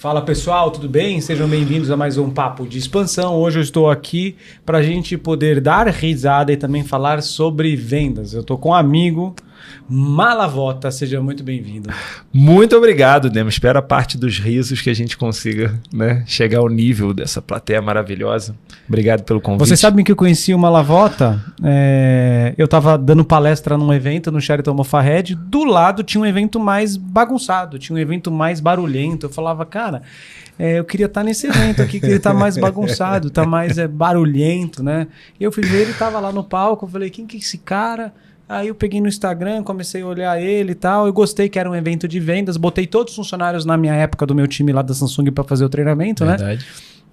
Fala pessoal, tudo bem? Sejam bem-vindos a mais um Papo de Expansão. Hoje eu estou aqui para a gente poder dar risada e também falar sobre vendas. Eu estou com um amigo, Malavota, seja muito bem-vindo. Muito obrigado, Demo. Espero a parte dos risos que a gente consiga, né, chegar ao nível dessa plateia maravilhosa. Obrigado pelo convite. Vocês sabem que eu conheci o Malavota? Eu estava dando palestra num evento no Sheraton Mofahed. Do lado tinha um evento mais bagunçado, tinha um evento mais barulhento. Eu falava, cara, eu queria estar nesse evento aqui, que ele tá mais bagunçado, tá mais barulhento, né? E eu fui ver, ele tava lá no palco, eu falei, quem que é esse cara? Aí eu peguei no Instagram, comecei a olhar ele e tal, eu gostei que era um evento de vendas, botei todos os funcionários na minha época do meu time lá da Samsung para fazer o treinamento, Verdade. né?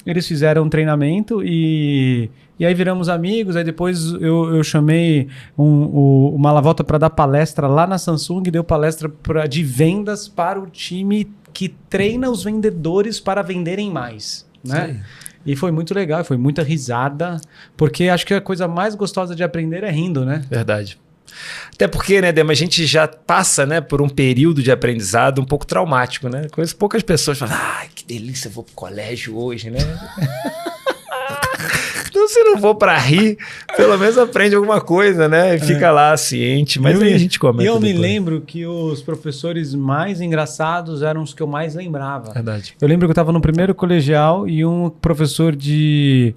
Eles fizeram um treinamento e aí viramos amigos, aí depois eu chamei o Malavota para dar palestra lá na Samsung, deu palestra de vendas para o time que treina os vendedores para venderem mais, né? Sim. E foi muito legal, foi muita risada, porque acho que a coisa mais gostosa de aprender é rindo, né? Verdade. Até porque, né, Dema, a gente já passa, né, por um período de aprendizado um pouco traumático, né? Coisa poucas pessoas falam, ai, que delícia, eu vou pro colégio hoje, né? Então, se não for para rir, pelo menos aprende alguma coisa, né? E fica lá ciente, mas aí a gente comenta. Eu me lembro que os professores mais engraçados eram os que eu mais lembrava. Verdade. Eu lembro que eu estava no primeiro colegial e um professor de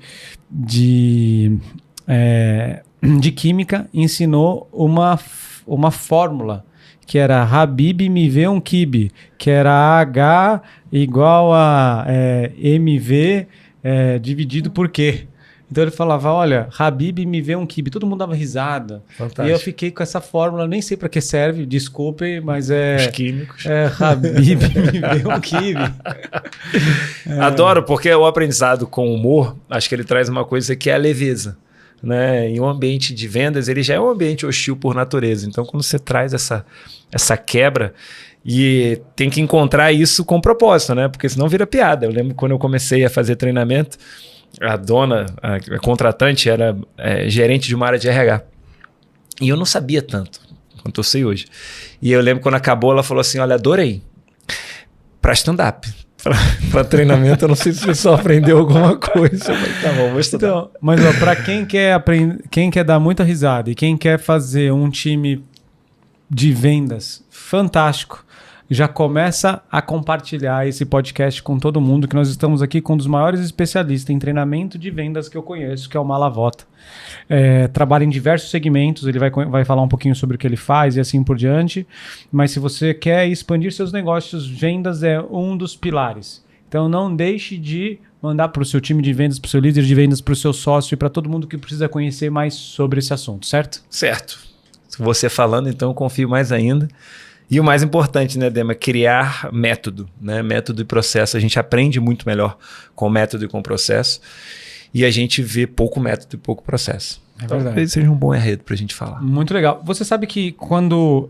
química ensinou uma fórmula que era Habib me vê um kibe, que era H igual a MV dividido por Q. Então ele falava, olha, Habib me vê um kibe. Todo mundo dava risada. Fantástico. E eu fiquei com essa fórmula, nem sei para que serve, desculpem, mas os químicos. Habib me vê um kibe. Adoro, porque o aprendizado com humor, acho que ele traz uma coisa que é a leveza. Né? E um ambiente de vendas, ele já é um ambiente hostil por natureza. Então, quando você traz essa quebra, e tem que encontrar isso com propósito, né? Porque senão vira piada. Eu lembro quando eu comecei a fazer treinamento, a dona, a contratante, era gerente de uma área de RH. E eu não sabia tanto quanto eu sei hoje. E eu lembro quando acabou, ela falou assim, olha, adorei. Para stand-up. Para treinamento, eu não sei se o pessoal aprendeu alguma coisa. Mas tá bom, vou estudar. Então, mas para quem quer dar muita risada e quem quer fazer um time de vendas fantástico, já começa a compartilhar esse podcast com todo mundo, que nós estamos aqui com um dos maiores especialistas em treinamento de vendas que eu conheço, que é o Malavota. Trabalha em diversos segmentos, ele vai falar um pouquinho sobre o que ele faz e assim por diante, mas se você quer expandir seus negócios, vendas é um dos pilares. Então não deixe de mandar para o seu time de vendas, para o seu líder de vendas, para o seu sócio e para todo mundo que precisa conhecer mais sobre esse assunto, certo? Certo. Você falando, então eu confio mais ainda. E o mais importante, né, Dema, criar método, né? Método e processo. A gente aprende muito melhor com método e com processo. E a gente vê pouco método e pouco processo. É verdade. Talvez seja um bom enredo para a gente falar. Muito legal. Você sabe que quando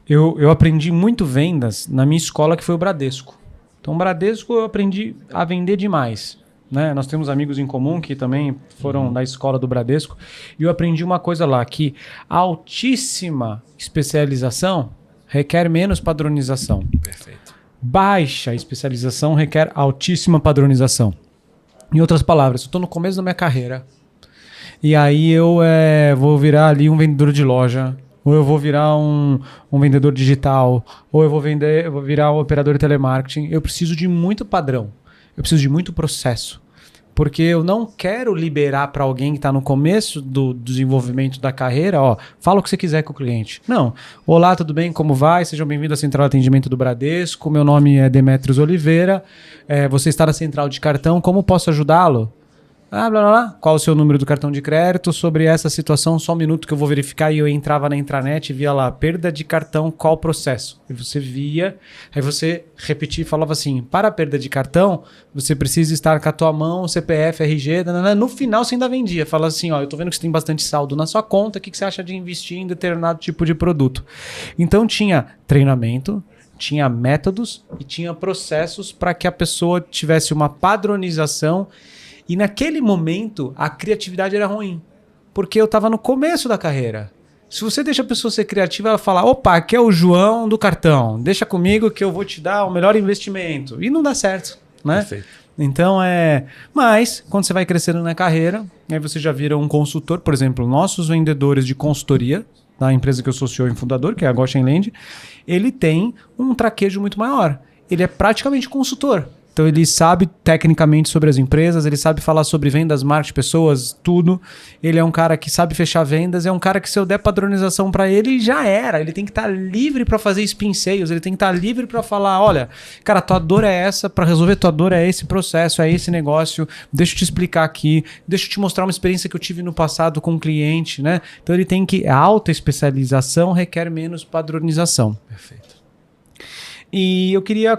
eu aprendi muito vendas na minha escola, que foi o Bradesco. Então, o Bradesco eu aprendi a vender demais. Né? Nós temos amigos em comum que também foram da escola do Bradesco. E eu aprendi uma coisa lá, que altíssima especialização requer menos padronização. Perfeito. Baixa especialização requer altíssima padronização. Em outras palavras, eu estou no começo da minha carreira e aí eu vou virar ali um vendedor de loja, ou eu vou virar um vendedor digital, ou eu vou virar um operador de telemarketing. Eu preciso de muito padrão, eu preciso de muito processo. Porque eu não quero liberar para alguém que está no começo do desenvolvimento da carreira, fala o que você quiser com o cliente. Não. Olá, tudo bem? Como vai? Sejam bem-vindos à Central de Atendimento do Bradesco. Meu nome é Demetrios Oliveira. Você está na Central de Cartão. Como posso ajudá-lo? Blá, blá, blá. Qual o seu número do cartão de crédito? Sobre essa situação, só um minuto que eu vou verificar. E eu entrava na intranet e via lá, perda de cartão, qual processo? E você via, aí você repetia e falava assim, para a perda de cartão, você precisa estar com a tua mão, CPF, RG, no final você ainda vendia. Fala assim, eu tô vendo que você tem bastante saldo na sua conta, o que você acha de investir em determinado tipo de produto? Então tinha treinamento, tinha métodos e tinha processos para que a pessoa tivesse uma padronização. E naquele momento, a criatividade era ruim. Porque eu estava no começo da carreira. Se você deixa a pessoa ser criativa, ela fala, opa, aqui é o João do cartão, deixa comigo que eu vou te dar o melhor investimento. E não dá certo, né? Perfeito. Então Mas, quando você vai crescendo na carreira, aí você já vira um consultor, por exemplo, nossos vendedores de consultoria, da empresa que eu sou CEO e fundador, que é a Goshen Land, ele tem um traquejo muito maior. Ele é praticamente consultor. Então ele sabe tecnicamente sobre as empresas, ele sabe falar sobre vendas, marketing, pessoas, tudo. Ele é um cara que sabe fechar vendas, é um cara que se eu der padronização para ele, já era. Ele tem que estar livre para fazer spin sales, ele tem que estar livre para falar, olha, cara, tua dor é essa, para resolver tua dor é esse processo, é esse negócio, deixa eu te explicar aqui, deixa eu te mostrar uma experiência que eu tive no passado com um cliente, né? Então ele tem que... A alta especialização requer menos padronização. Perfeito. E eu queria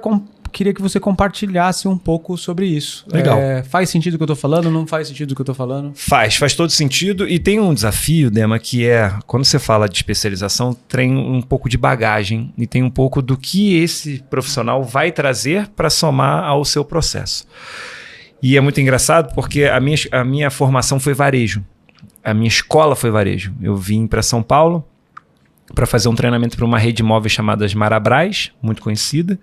que você compartilhasse um pouco sobre isso. Legal. Faz sentido o que eu tô falando? Não faz sentido o que eu tô falando? Faz todo sentido. E tem um desafio, Dema, que é, quando você fala de especialização, tem um pouco de bagagem e tem um pouco do que esse profissional vai trazer para somar ao seu processo. E é muito engraçado porque a minha formação foi varejo. A minha escola foi varejo. Eu vim para São Paulo para fazer um treinamento para uma rede de móveis chamada Marabras, muito conhecida.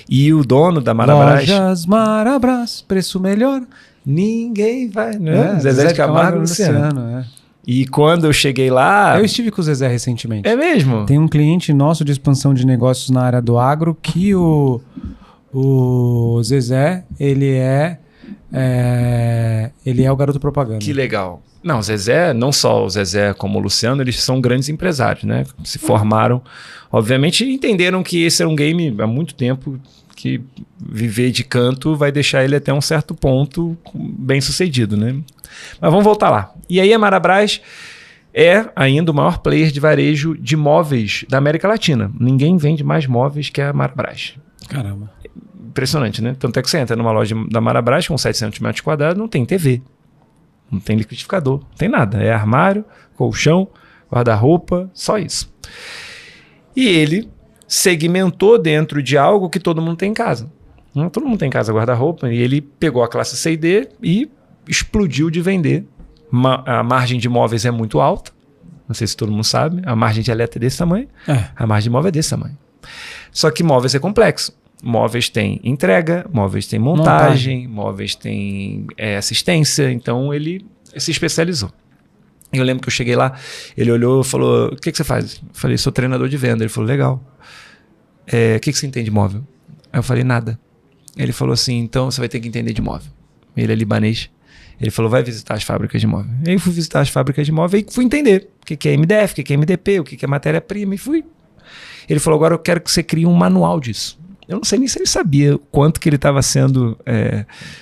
E o dono da Marabras... Lojas Marabras, preço melhor. Ninguém vai... Né? Zezé de Camargo e Luciano. E quando eu cheguei lá... Eu estive com o Zezé recentemente. É mesmo? Tem um cliente nosso de expansão de negócios na área do agro que o Zezé, ele é o garoto propaganda. Que legal. Não, o Zezé, não só o Zezé como o Luciano, eles são grandes empresários, né? Se formaram, obviamente, e entenderam que esse era um game há muito tempo, que viver de canto vai deixar ele até um certo ponto bem sucedido, né? Mas vamos voltar lá. E aí a Marabras é ainda o maior player de varejo de móveis da América Latina. Ninguém vende mais móveis que a Marabras. Caramba. Impressionante, né? Tanto é que você entra numa loja da Marabras com 700 metros quadrados, não tem TV. Não tem liquidificador, não tem nada. É armário, colchão, guarda-roupa, só isso. E ele segmentou dentro de algo que todo mundo tem em casa. Todo mundo tem em casa guarda-roupa. E ele pegou a classe C e D e explodiu de vender. A margem de imóveis é muito alta. Não sei se todo mundo sabe. A margem de elétrica é desse tamanho. A margem de imóvel é desse tamanho. Só que imóveis é complexo. Móveis tem entrega, móveis tem montagem, móveis tem assistência. Então ele se especializou. Eu lembro que eu cheguei lá, ele olhou e falou, o que você faz? Eu falei, sou treinador de venda. Ele falou, legal. O que você entende de móvel? Aí eu falei, nada. Ele falou assim, então você vai ter que entender de móvel. Ele é libanês. Ele falou, vai visitar as fábricas de móvel. Aí eu fui visitar as fábricas de móvel e fui entender o que é MDF, o que é MDP, o que é matéria-prima. E fui. Ele falou, agora eu quero que você crie um manual disso. Eu não sei nem se ele sabia o quanto que ele estava sendo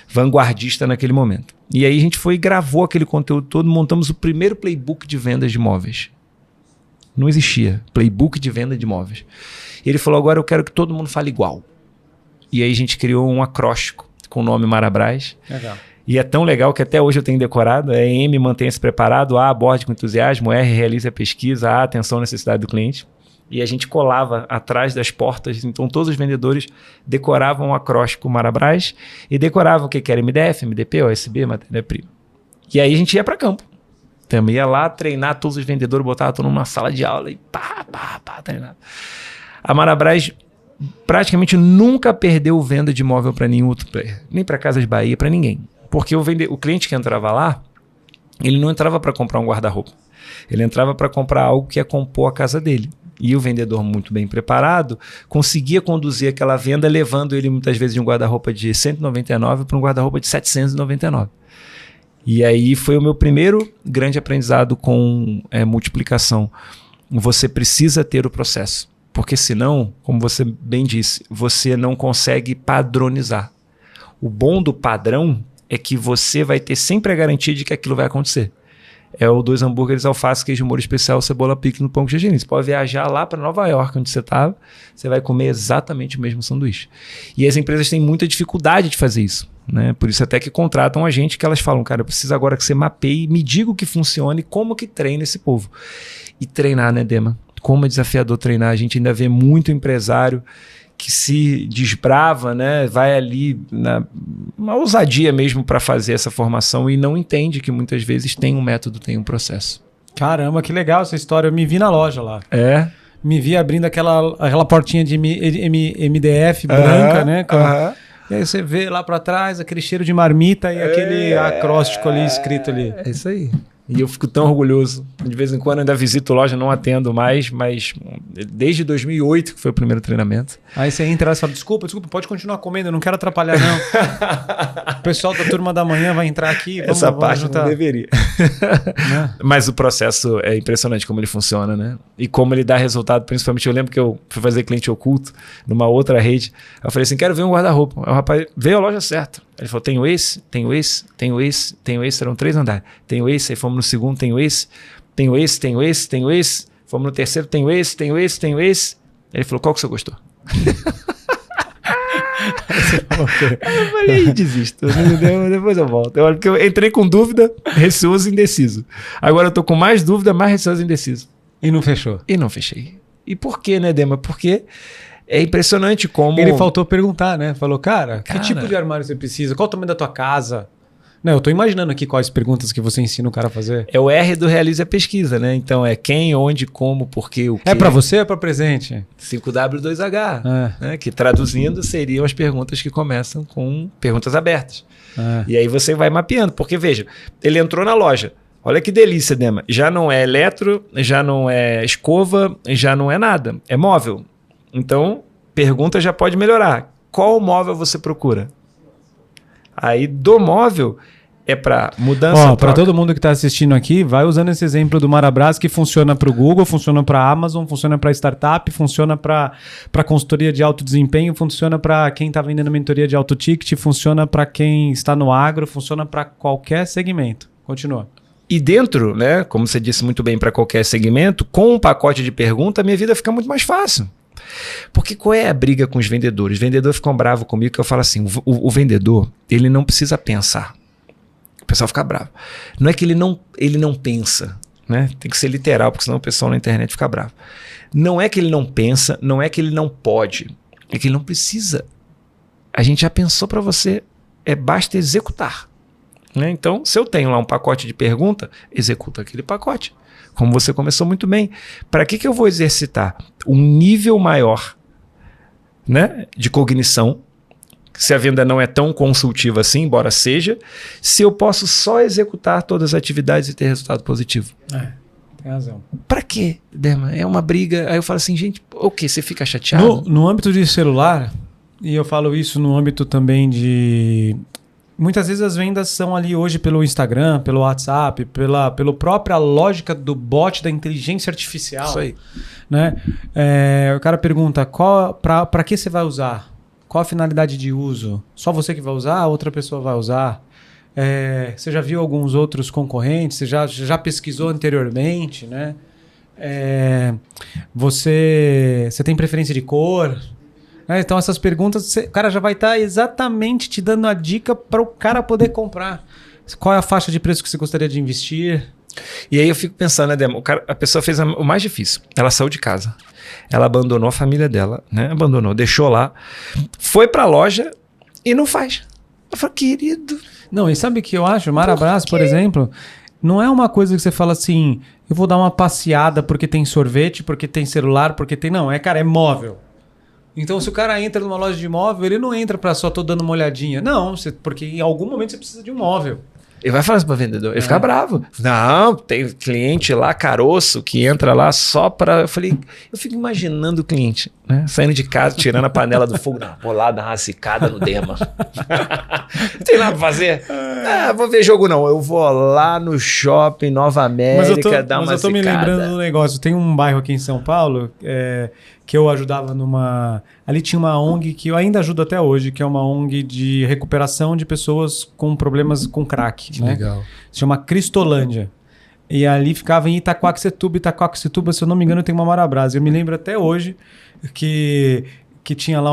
vanguardista naquele momento. E aí a gente foi e gravou aquele conteúdo todo, montamos o primeiro playbook de vendas de móveis. Não existia playbook de venda de móveis. E ele falou, agora eu quero que todo mundo fale igual. E aí a gente criou um acróstico com o nome Marabras. Legal. E é tão legal que até hoje eu tenho decorado. M, mantenha-se preparado. A, aborde com entusiasmo. R, realize a pesquisa. A, atenção à necessidade do cliente. E a gente colava atrás das portas, então todos os vendedores decoravam o acróstico Marabras e decoravam o que era MDF, MDP, OSB, matéria-prima. E aí a gente ia para campo. Também ia lá treinar todos os vendedores, botava todo mundo numa sala de aula e pá, treinava. A Marabras praticamente nunca perdeu venda de imóvel para nenhum outro player, nem para Casas Bahia, para ninguém. Porque o cliente que entrava lá, ele não entrava para comprar um guarda-roupa. Ele entrava para comprar algo que ia compor a casa dele. E o vendedor, muito bem preparado, conseguia conduzir aquela venda, levando ele muitas vezes de um guarda-roupa de 199 para um guarda-roupa de 799. E aí foi o meu primeiro grande aprendizado com multiplicação. Você precisa ter o processo, porque senão, como você bem disse, você não consegue padronizar. O bom do padrão é que você vai ter sempre a garantia de que aquilo vai acontecer. É o 2 hambúrgueres, alface, queijo, molho especial, cebola pique no pão com gergelim. Você pode viajar lá para Nova York, onde você estava, você vai comer exatamente o mesmo sanduíche. E as empresas têm muita dificuldade de fazer isso, né? Por isso até que contratam a gente, que elas falam, cara, eu preciso agora que você mapeie, me diga o que funciona e como que treina esse povo. E treinar, né, Dema? Como é desafiador treinar. A gente ainda vê muito empresário que se desbrava, né? Vai ali uma ousadia mesmo para fazer essa formação e não entende que muitas vezes tem um método, tem um processo. Caramba, que legal essa história. Eu me vi na loja lá. É? Me vi abrindo aquela portinha de MDF branca, né? E aí você vê lá pra trás aquele cheiro de marmita e aquele acróstico ali escrito ali. É isso aí. E eu fico tão orgulhoso. De vez em quando eu ainda visito loja, não atendo mais, mas desde 2008 que foi o primeiro treinamento. Aí você entra e fala, desculpa, pode continuar comendo, eu não quero atrapalhar não. O pessoal da turma da manhã vai entrar aqui. Essa parte não deveria. Né? Mas o processo é impressionante como ele funciona, né? E como ele dá resultado. Principalmente eu lembro que eu fui fazer cliente oculto numa outra rede. Eu falei assim, quero ver um guarda-roupa. Aí o rapaz veio à loja certa. Ele falou, tenho esse, eram 3 andares. Tenho esse, aí fomos no segundo, tenho esse. Fomos no terceiro, tenho esse. Ele falou, qual que você gostou? Eu falei, desisto. Depois eu volto. Porque eu entrei com dúvida, receoso e indeciso. Agora eu tô com mais dúvida, mais receoso e indeciso. E não fechou? E não fechei. E por quê, né, Dema? Porque é impressionante como... Ele faltou perguntar, né? Falou, cara, que tipo de armário você precisa? Qual o tamanho da tua casa? Não, eu tô imaginando aqui quais perguntas que você ensina o cara a fazer. É o R do Realize a Pesquisa, né? Então é quem, onde, como, porquê, o quê. É pra você ou é pra presente? 5W2H, né? Que traduzindo seriam as perguntas que começam com perguntas abertas. E aí você vai mapeando, porque veja, ele entrou na loja. Olha que delícia, Dema. Já não é eletro, já não é escova, já não é nada. É móvel. Então, pergunta já pode melhorar. Qual móvel você procura? Aí, do móvel, é para mudança. Para todo mundo que está assistindo aqui, vai usando esse exemplo do Marabras, que funciona para o Google, funciona para a Amazon, funciona para startup, funciona para consultoria de alto desempenho, funciona para quem está vendendo mentoria de alto ticket, funciona para quem está no agro, funciona para qualquer segmento. Continua. E dentro, né, como você disse muito bem, para qualquer segmento, com um pacote de pergunta, a minha vida fica muito mais fácil. Porque qual é a briga com os vendedores? Os vendedores ficam bravos comigo, que eu falo assim, o vendedor, ele não precisa pensar. O pessoal fica bravo. Não é que ele não pensa, né? Tem que ser literal, porque senão o pessoal na internet fica bravo. Não é que ele não pensa, não é que ele não pode, é que ele não precisa. A gente já pensou para você, basta executar. Né? Então, se eu tenho lá um pacote de pergunta, executa aquele pacote. Como você começou muito bem. Para que eu vou exercitar um nível maior, né, de cognição, se a venda não é tão consultiva assim, embora seja, se eu posso só executar todas as atividades e ter resultado positivo? Tem razão. Para quê, Dema? É uma briga. Aí eu falo assim, gente, o quê? Você fica chateado? No âmbito de celular, e eu falo isso no âmbito também de... Muitas vezes as vendas são ali hoje pelo Instagram, pelo WhatsApp, pela própria lógica do bot da inteligência artificial. Isso aí. Né? O cara pergunta, para que você vai usar? Qual a finalidade de uso? Só você que vai usar? Outra pessoa vai usar? Você já viu alguns outros concorrentes? Você já pesquisou anteriormente? Né? Você tem preferência de cor? Então essas perguntas, o cara já vai estar exatamente te dando a dica para o cara poder comprar. Qual é a faixa de preço que você gostaria de investir? E aí eu fico pensando, né, Demo? A pessoa fez o mais difícil. Ela saiu de casa. Ela abandonou a família dela, né? Deixou lá. Foi para a loja e não faz. Eu falo, querido... Não, e sabe o que eu acho? Marabras, por exemplo, não é uma coisa que você fala assim, eu vou dar uma passeada porque tem sorvete, porque tem celular, porque tem... Não, cara, é móvel. Então, se o cara entra numa loja de móvel, ele não entra para só tô dando uma olhadinha. Não, porque em algum momento você precisa de um móvel. Ele vai falar isso para o vendedor, ele fica bravo. Não, tem cliente lá, caroço, que entra lá só para... Eu fico imaginando o cliente, né? Saindo de casa, tirando a panela do fogo, vou lá dar uma racicada no Dema. Não tem nada para fazer? Vou ver jogo não, eu vou lá no shopping Nova América dar uma racicada. Mas eu tô me lembrando do negócio, tem um bairro aqui em São Paulo... que eu ajudava numa... Ali tinha uma ONG que eu ainda ajudo até hoje, que é uma ONG de recuperação de pessoas com problemas com crack. Né? Legal. Se chama Cristolândia. E ali ficava em Itaquaquecetuba, se eu não me engano, tem uma Marabras. Eu me lembro até hoje que tinha lá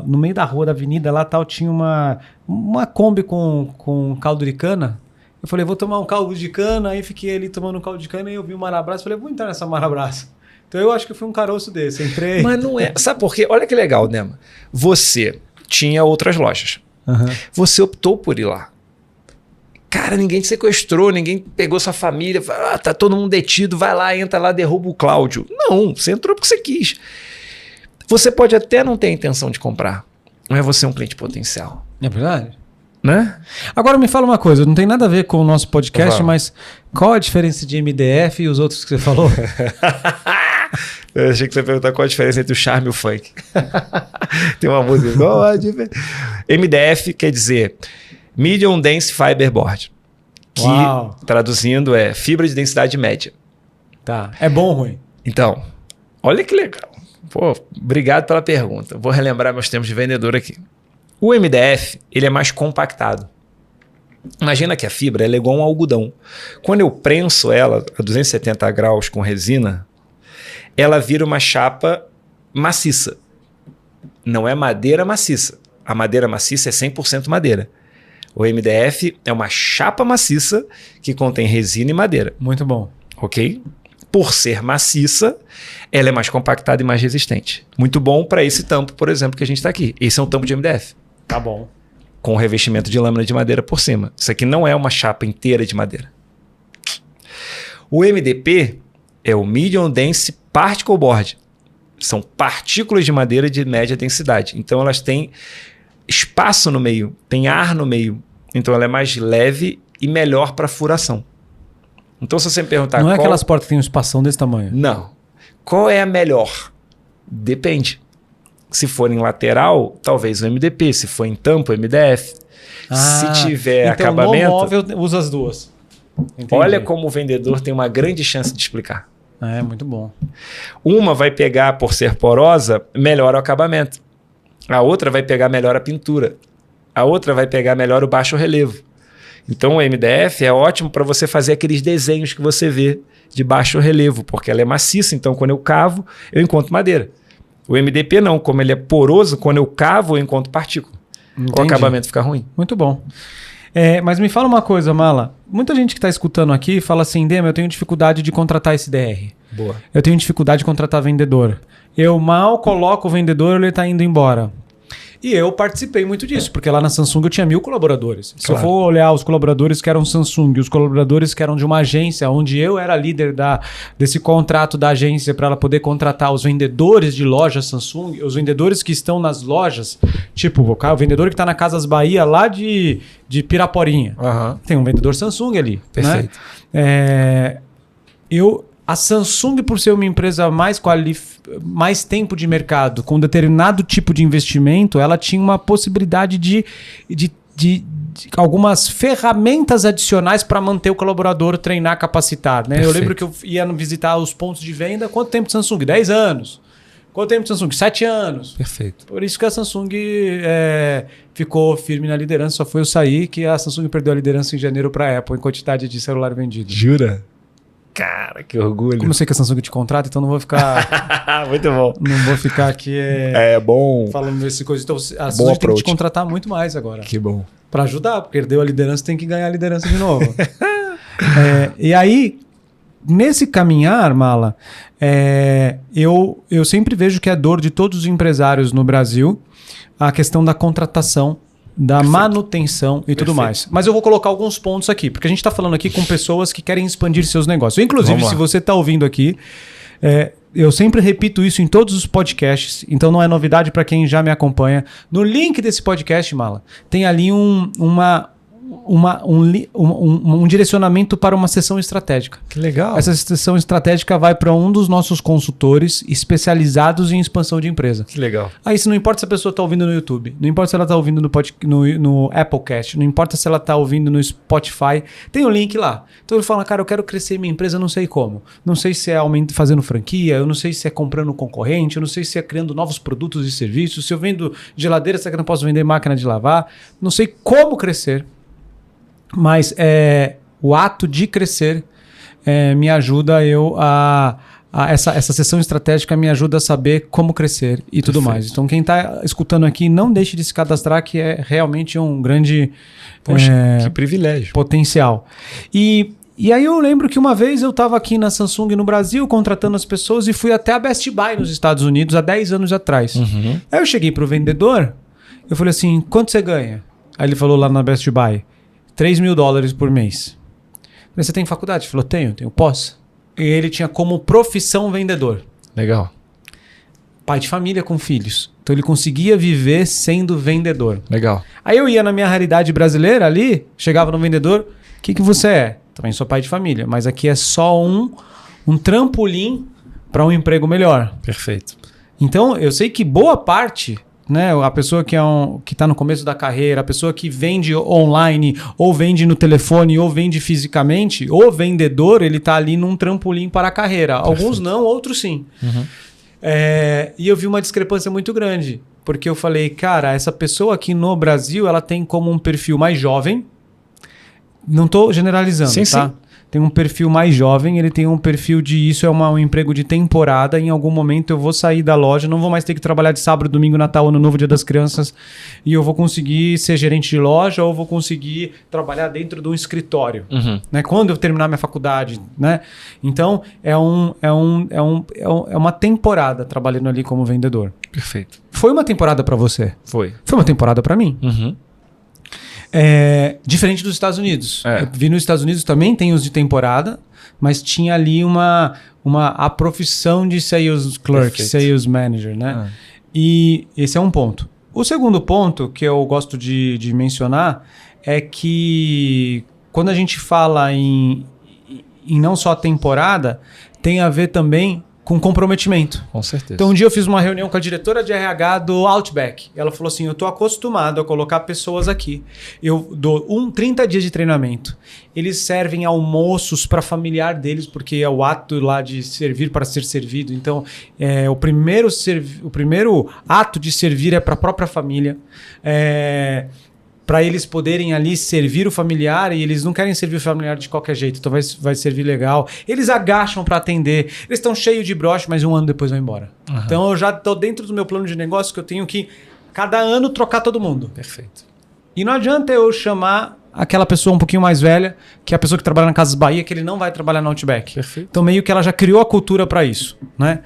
no meio da rua, da avenida, lá tal, tinha uma Kombi com caldo de cana. Eu falei, vou tomar um caldo de cana, aí fiquei ali tomando um caldo de cana e eu vi uma Marabras, falei, vou entrar nessa Marabras. Então eu acho que eu fui um caroço desse, entrei... Mas não é... Sabe por quê? Olha que legal, Dema. Você tinha outras lojas. Você optou por ir lá. Cara, ninguém te sequestrou, ninguém pegou sua família, tá todo mundo detido, vai lá, entra lá, derruba o Cláudio. Não, você entrou porque você quis. Você pode até não ter a intenção de comprar, mas você é um cliente potencial. É verdade? Né? Agora me fala uma coisa, não tem nada a ver com o nosso podcast, Vamos. mas qual a diferença de MDF e os outros que você falou? Eu achei que você ia perguntar qual a diferença entre o charme e o funk. Tem uma música igual a MDF quer dizer Medium Dense Fiber Board, que traduzindo é fibra de densidade média. Tá. É bom ou ruim? Então, olha que legal. Pô, obrigado pela pergunta. Vou relembrar meus tempos de vendedor aqui. O MDF, ele é mais compactado. Imagina que a fibra ela é igual um algodão. Quando eu prenso ela a 270 graus com resina, ela vira uma chapa maciça. Não é madeira maciça. A madeira maciça é 100% madeira. O MDF é uma chapa maciça que contém resina e madeira. Muito bom. Ok? Por ser maciça, ela é mais compactada e mais resistente. Muito bom para esse tampo, por exemplo, que a gente está aqui. Esse é um tampo de MDF. Tá bom. Com revestimento de lâmina de madeira por cima. Isso aqui não é uma chapa inteira de madeira. O MDP é o Medium Dense Particle Board. São partículas de madeira de média densidade. Então elas têm espaço no meio, tem ar no meio. Então ela é mais leve e melhor para furação. Então se você me perguntar... Não é aquelas portas que tem um espação desse tamanho? Não. Qual é a melhor? Depende. Se for em lateral, talvez o MDP. Se for em tampo, o MDF. Se tiver então acabamento... no móvel usa as duas. Entendi. Olha como o vendedor tem uma grande chance de explicar. É, muito bom. Uma vai pegar, por ser porosa, melhor o acabamento. A outra vai pegar melhor a pintura. A outra vai pegar melhor o baixo relevo. Então o MDF é ótimo para você fazer aqueles desenhos que você vê de baixo relevo, porque ela é maciça, então quando eu cavo, eu encontro madeira. O MDP não, como ele é poroso, quando eu cavo, eu encontro partícula. Entendi. O acabamento fica ruim. Muito bom. Mas me fala uma coisa, Mala. Muita gente que está escutando aqui fala assim, Dema, eu tenho dificuldade de contratar SDR. Boa. Eu tenho dificuldade de contratar vendedor. Eu mal coloco o vendedor, ele está indo embora. E eu participei muito disso, porque lá na Samsung eu tinha 1.000 colaboradores. Se eu for olhar os colaboradores que eram Samsung e os colaboradores que eram de uma agência, onde eu era líder desse contrato da agência para ela poder contratar os vendedores de lojas Samsung, os vendedores que estão nas lojas, tipo o vendedor que está na Casas Bahia lá de Piraporinha. Uhum. Tem um vendedor Samsung ali. Perfeito. Né? A Samsung, por ser uma empresa mais tempo de mercado, com determinado tipo de investimento, ela tinha uma possibilidade de algumas ferramentas adicionais para manter o colaborador, treinar, capacitar. Né? Eu lembro que eu ia visitar os pontos de venda. Quanto tempo de Samsung? 10 anos. Quanto tempo de Samsung? 7 anos. Perfeito. Por isso que a Samsung ficou firme na liderança. Só foi eu sair que a Samsung perdeu a liderança em janeiro para a Apple em quantidade de celular vendido. Jura? Cara, que orgulho. Como eu sei que a Samsung te contrata, então não vou ficar... Muito bom. Não vou ficar aqui bom. falando desse coisa. Então a Samsung tem que te contratar muito mais agora. Que bom. Para ajudar. Perdeu a liderança, tem que ganhar a liderança de novo. E aí, nesse caminhar, Mala, eu sempre vejo que é dor de todos os empresários no Brasil a questão da contratação, da manutenção e tudo mais. Mas eu vou colocar alguns pontos aqui, porque a gente está falando aqui com pessoas que querem expandir seus negócios. Inclusive, se você está ouvindo aqui, eu sempre repito isso em todos os podcasts, então não é novidade para quem já me acompanha. No link desse podcast, Mala, tem ali um direcionamento para uma sessão estratégica. Que legal. Essa sessão estratégica vai para um dos nossos consultores especializados em expansão de empresa. Que legal. Aí isso não importa se a pessoa está ouvindo no YouTube, não importa se ela está ouvindo no Applecast, não importa se ela está ouvindo no Spotify, tem o link lá. Então ele fala, cara, eu quero crescer minha empresa, não sei como. Não sei se é fazendo franquia, eu não sei se é comprando concorrente, eu não sei se é criando novos produtos e serviços, se eu vendo geladeira, será que eu não posso vender máquina de lavar? Não sei como crescer. Mas o ato de crescer me ajuda essa sessão estratégica me ajuda a saber como crescer e tudo mais. Então quem está escutando aqui, não deixe de se cadastrar, que é realmente um grande que privilégio. Potencial. E aí eu lembro que uma vez eu estava aqui na Samsung no Brasil contratando as pessoas e fui até a Best Buy nos Estados Unidos há 10 anos atrás. Uhum. Aí eu cheguei para o vendedor, eu falei assim, quanto você ganha? Aí ele falou lá na Best Buy, $3.000 por mês. Eu falei, você tem faculdade? Ele falou, tenho pós. E ele tinha como profissão vendedor. Legal. Pai de família com filhos. Então ele conseguia viver sendo vendedor. Legal. Aí eu ia na minha realidade brasileira ali, chegava no vendedor, o que você é? Também sou pai de família, mas aqui é só um trampolim para um emprego melhor. Perfeito. Então eu sei que boa parte, né, a pessoa que está no começo da carreira, a pessoa que vende online, ou vende no telefone, ou vende fisicamente, o vendedor, ele está ali num trampolim para a carreira. Perfeito. Alguns não, outros sim. Uhum. E eu vi uma discrepância muito grande, porque eu falei, cara, essa pessoa aqui no Brasil, ela tem como um perfil mais jovem, não estou generalizando, sim, tá? Sim. Tem um perfil mais jovem, ele tem um perfil de isso é um emprego de temporada, em algum momento eu vou sair da loja, não vou mais ter que trabalhar de sábado, domingo, Natal, Ano Novo, Dia das Crianças, e eu vou conseguir ser gerente de loja ou vou conseguir trabalhar dentro de um escritório, né? Quando eu terminar minha faculdade, né? Então é uma temporada trabalhando ali como vendedor. Perfeito. Foi uma temporada para você? Foi uma temporada para mim. Diferente dos Estados Unidos. Eu vi nos Estados Unidos também tem os de temporada, mas tinha ali a profissão de sales clerk, perfeito, sales manager, né? E esse é um ponto. O segundo ponto que eu gosto de mencionar é que quando a gente fala em não só temporada, tem a ver também com comprometimento. Com certeza. Então, um dia eu fiz uma reunião com a diretora de RH do Outback. Ela falou assim, eu estou acostumado a colocar pessoas aqui. Eu dou 30 dias de treinamento. Eles servem almoços para familiar deles, porque é o ato lá de servir para ser servido. Então, o primeiro ato de servir é para a própria família. Para eles poderem ali servir o familiar, e eles não querem servir o familiar de qualquer jeito, então vai servir legal. Eles agacham para atender, eles estão cheios de broche, mas um ano depois vão embora. Então eu já estou dentro do meu plano de negócio que eu tenho que, cada ano, trocar todo mundo. Perfeito. E não adianta eu chamar aquela pessoa um pouquinho mais velha, que é a pessoa que trabalha na Casas Bahia, que ele não vai trabalhar no Outback. Perfeito. Então meio que ela já criou a cultura para isso, né?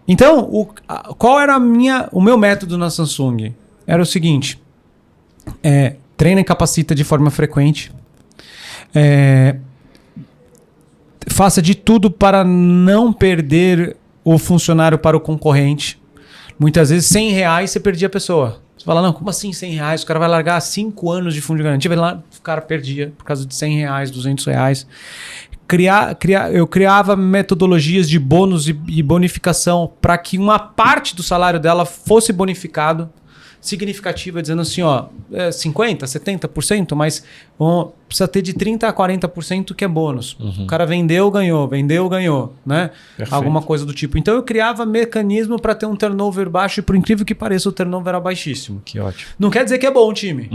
Então, qual era o meu método na Samsung? Era o seguinte... treina e capacita de forma frequente. Faça de tudo para não perder o funcionário para o concorrente. Muitas vezes R$100 você perdia a pessoa. Você fala, não, como assim R$100? O cara vai largar 5 anos de fundo de garantia. O cara perdia por causa de R$100, R$200. Eu criava metodologias de bônus e bonificação para que uma parte do salário dela fosse bonificado, significativa, dizendo assim, 50%, 70%, mas precisa ter de 30% a 40% que é bônus. O cara vendeu, ganhou, né? Perfeito. Alguma coisa do tipo. Então eu criava mecanismo para ter um turnover baixo e, por incrível que pareça, o turnover era baixíssimo. Que ótimo. Não quer dizer que é bom o time.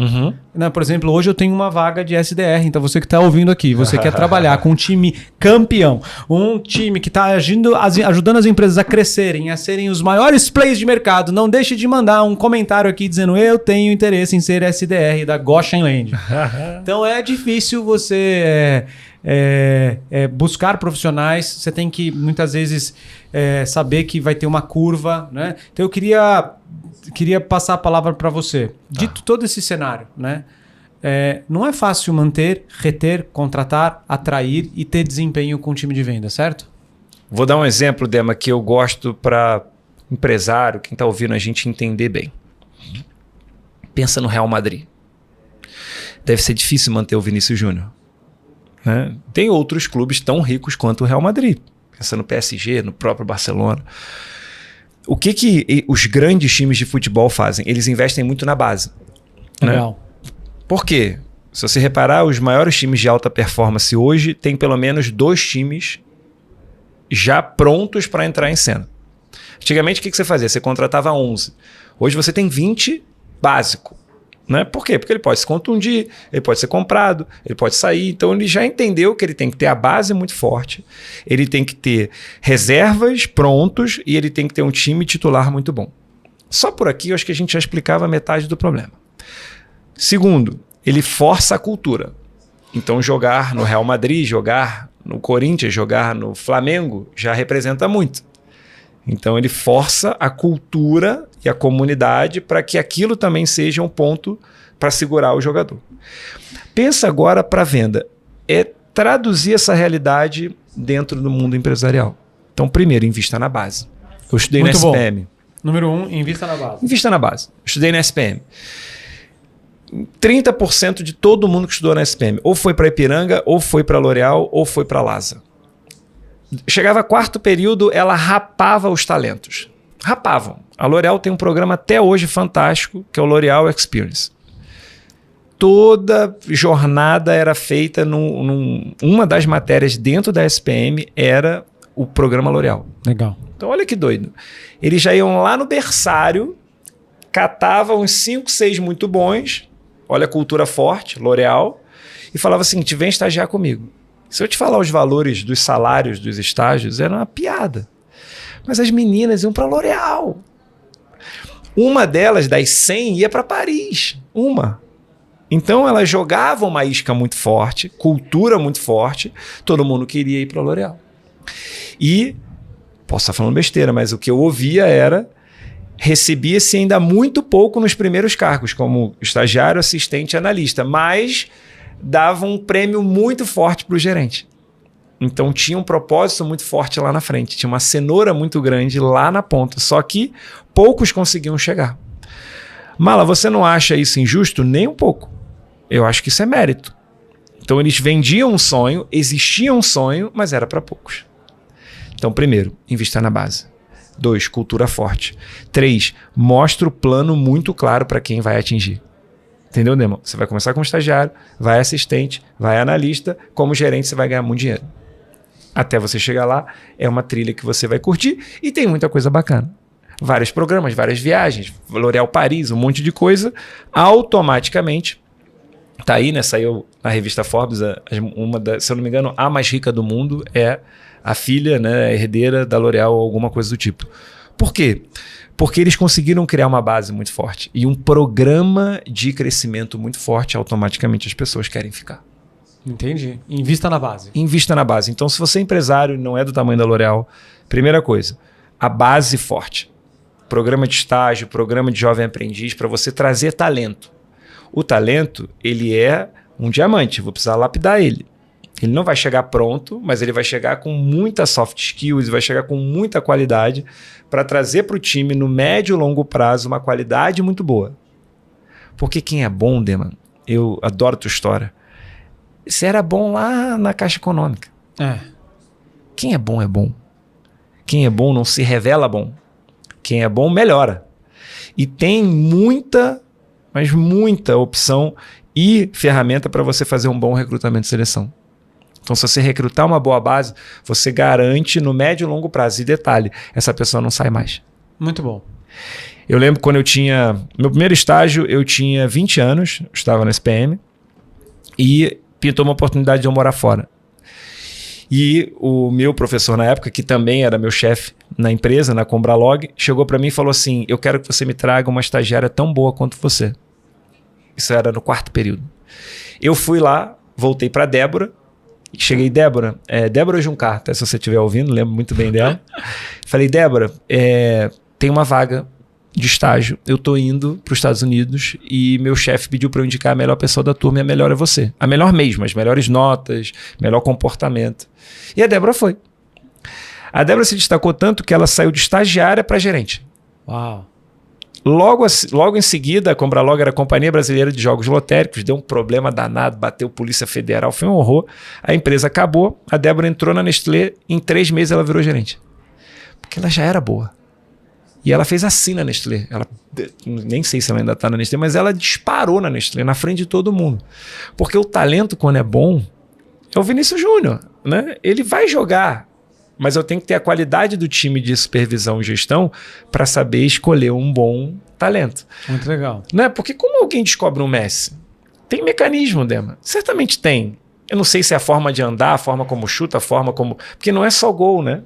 Né? Por exemplo, hoje eu tenho uma vaga de SDR, então você que está ouvindo aqui, você quer trabalhar com um time campeão, um time que está ajudando as empresas a crescerem, a serem os maiores players de mercado, não deixe de mandar um comentário aqui dizendo eu tenho interesse em ser SDR da Goshen Land. Então é difícil você buscar profissionais, você tem que muitas vezes saber que vai ter uma curva, né? Então eu queria passar a palavra para você. Dito todo esse cenário, né? Não é fácil manter, reter, contratar, atrair e ter desempenho com o time de venda, certo? Vou dar um exemplo, Dema, que eu gosto para empresário, quem está ouvindo a gente entender bem. Pensa no Real Madrid. Deve ser difícil manter o Vinícius Júnior. Né? Tem outros clubes tão ricos quanto o Real Madrid. Pensa no PSG, no próprio Barcelona. O que os grandes times de futebol fazem? Eles investem muito na base. Legal. Né? Por quê? Se você reparar, os maiores times de alta performance hoje têm pelo menos 2 times já prontos para entrar em cena. Antigamente, o que você fazia? Você contratava 11. Hoje você tem 20 básico. Né? Por quê? Porque ele pode se contundir, ele pode ser comprado, ele pode sair. Então ele já entendeu que ele tem que ter a base muito forte, ele tem que ter reservas prontos e ele tem que ter um time titular muito bom. Só por aqui eu acho que a gente já explicava metade do problema. Segundo, ele força a cultura. Então jogar no Real Madrid, jogar no Corinthians, jogar no Flamengo já representa muito. Então ele força a cultura e a comunidade para que aquilo também seja um ponto para segurar o jogador. Pensa agora para venda. É traduzir essa realidade dentro do mundo empresarial. Então, primeiro, invista na base. Eu estudei na SPM. Número 1, invista na base. Invista na base. Eu estudei na SPM. 30% de todo mundo que estudou na SPM ou foi para Ipiranga, ou foi para L'Oréal, ou foi para Lasa. Chegava quarto período, ela rapava os talentos. Rapavam. A L'Oréal tem um programa até hoje fantástico, que é o L'Oréal Experience. Toda jornada era feita uma das matérias dentro da SPM era o programa L'Oréal. Legal. Então olha que doido. Eles já iam lá no berçário, catavam uns 5, 6 muito bons, olha a cultura forte, L'Oréal, e falava assim, vem estagiar comigo. Se eu te falar os valores dos salários dos estágios, era uma piada. Mas as meninas iam para L'Oréal. Uma delas, das 100, ia para Paris. Uma. Então elas jogavam uma isca muito forte, cultura muito forte, todo mundo queria ir para L'Oréal. E, posso estar falando besteira, mas o que eu ouvia era, recebia-se ainda muito pouco nos primeiros cargos, como estagiário, assistente, analista, mas dava um prêmio muito forte para o gerente. Então tinha um propósito muito forte lá na frente, tinha uma cenoura muito grande lá na ponta, só que poucos conseguiam chegar. Mala, você não acha isso injusto? Nem um pouco. Eu acho que isso é mérito. Então eles vendiam um sonho, existia um sonho, mas era para poucos. Então, primeiro, invista na base. 2, cultura forte. 3, mostra o plano muito claro para quem vai atingir. Entendeu, Demo? Você vai começar como estagiário, vai assistente, vai analista, como gerente você vai ganhar muito dinheiro. Até você chegar lá, é uma trilha que você vai curtir e tem muita coisa bacana. Vários programas, várias viagens, L'Oréal Paris, um monte de coisa, automaticamente. Tá aí, né? Saiu na revista Forbes, se eu não me engano, a mais rica do mundo é a filha, né, a herdeira da L'Oréal ou alguma coisa do tipo. Por quê? Porque eles conseguiram criar uma base muito forte e um programa de crescimento muito forte, automaticamente as pessoas querem ficar. Entendi. Invista na base. Invista na base. Então, se você é empresário e não é do tamanho da L'Oréal, primeira coisa, a base forte. Programa de estágio, programa de jovem aprendiz, para você trazer talento. O talento, ele é um diamante, vou precisar lapidar ele. Ele não vai chegar pronto, mas ele vai chegar com muita soft skills, vai chegar com muita qualidade para trazer para o time, no médio e longo prazo, uma qualidade muito boa. Porque quem é bom, Deman, eu adoro tua história. Você era bom lá na Caixa Econômica. Quem é bom é bom. Quem é bom não se revela bom. Quem é bom melhora. E tem muita, mas muita opção e ferramenta para você fazer um bom recrutamento e seleção. Então, se você recrutar uma boa base, você garante no médio e longo prazo. E detalhe, essa pessoa não sai mais. Muito bom. Eu lembro quando eu tinha... Meu primeiro estágio, eu tinha 20 anos, eu estava na SPM, e pintou uma oportunidade de eu morar fora. E o meu professor na época, que também era meu chefe na empresa, na Combralog, chegou para mim e falou assim, eu quero que você me traga uma estagiária tão boa quanto você. Isso era no quarto período. Eu fui lá, voltei para Débora, cheguei, Débora Juncar, até se você estiver ouvindo, lembro muito bem dela. Falei, Débora, tem uma vaga de estágio, eu tô indo para os Estados Unidos e meu chefe pediu para eu indicar a melhor pessoa da turma e a melhor é você. A melhor mesmo, as melhores notas, melhor comportamento. E a Débora foi. A Débora se destacou tanto que ela saiu de estagiária para gerente. Uau! Logo em seguida, a Combralog era a Companhia Brasileira de Jogos Lotéricos, deu um problema danado, bateu Polícia Federal, foi um horror. A empresa acabou, a Débora entrou na Nestlé, em 3 meses ela virou gerente. Porque ela já era boa. E ela fez assim na Nestlé. Ela, nem sei se ela ainda está na Nestlé, mas ela disparou na Nestlé, na frente de todo mundo. Porque o talento, quando é bom, é o Vinícius Júnior, né? Ele vai jogar. Mas eu tenho que ter a qualidade do time de supervisão e gestão para saber escolher um bom talento. Muito legal. Né? Porque como alguém descobre um Messi? Tem mecanismo, Dema. Certamente tem. Eu não sei se é a forma de andar, a forma como chuta, a forma como... Porque não é só gol, né?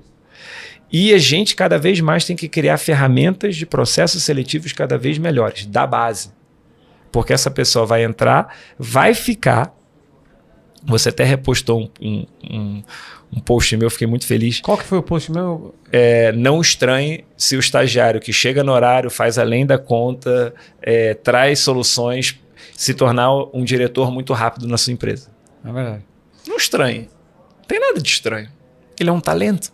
E a gente cada vez mais tem que criar ferramentas de processos seletivos cada vez melhores, da base. Porque essa pessoa vai entrar, vai ficar... Você até repostou um post meu, fiquei muito feliz. Qual que foi o post meu? Não estranhe se o estagiário que chega no horário, faz além da conta, traz soluções, se tornar um diretor muito rápido na sua empresa. É verdade. Não estranhe. Não tem nada de estranho. Ele é um talento.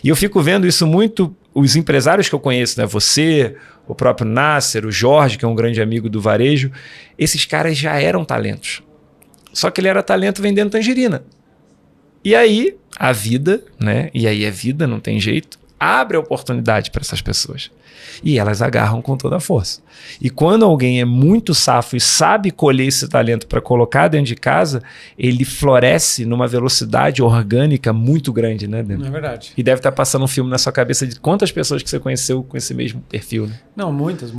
E eu fico vendo isso muito, os empresários que eu conheço, né? Você, o próprio Nasser, o Jorge, que é um grande amigo do varejo, esses caras já eram talentos. Só que ele era talento vendendo tangerina. E aí, a vida, né? E aí é vida, não tem jeito, abre a oportunidade para essas pessoas. E elas agarram com toda a força. E quando alguém é muito safo e sabe colher esse talento para colocar dentro de casa, ele floresce numa velocidade orgânica muito grande, né, Demo? É verdade. E deve estar passando um filme na sua cabeça de quantas pessoas que você conheceu com esse mesmo perfil, né? Não, muitas.